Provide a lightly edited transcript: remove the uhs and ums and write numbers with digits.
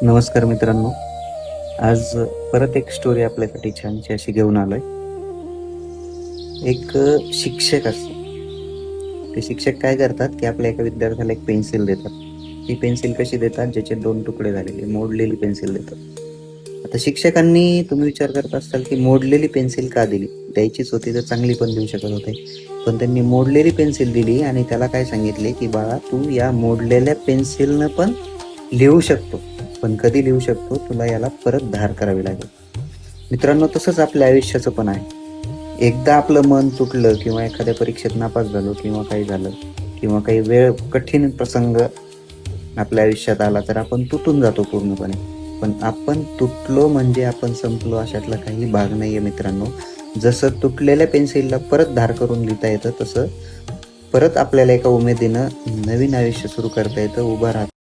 नमस्कार मित्रांनो. आज परत एक स्टोरी आपल्यासाठी छानशी अशी घेऊन आलोय. एक शिक्षक असतो. ते शिक्षक काय करतात, की आपल्या एका विद्यार्थ्याला एक पेन्सिल देतात. ती पेन्सिल कशी देतात, ज्याचे 2 तुकडे झालेले, मोडलेली पेन्सिल देतात. आता शिक्षकांनी तुम्ही विचार करत असाल, की मोडलेली पेन्सिल का दिली? द्यायचीच होती तर चांगली पण देऊ शकत होते. पण त्यांनी मोडलेली पेन्सिल दिली आणि त्याला काय सांगितले, की "बाळा, तू या मोडलेल्या पेन्सिलनं पण लिहू शकतो. पण कधी लिहू शकतो? तुला याला परत धार करावी लागेल." मित्रांनो, तसंच आपल्या आयुष्याचं पण आहे. एकदा आपलं मन तुटलं किंवा एखाद्या परीक्षेत नापास झालो किंवा काही झालं किंवा काही वेळ कठीण प्रसंग आपल्या आयुष्यात आला तर आपण तुटून जातो पूर्णपणे. पण आपण तुटलो म्हणजे आपण संपलो अशातला काही भाग नाहीये मित्रांनो. जसं तुटलेल्या पेन्सिलला परत धार करून लिहिता येतं, तसं परत आपल्याला एका उमेदीनं नवीन आयुष्य सुरू करता येतं, उभं राहता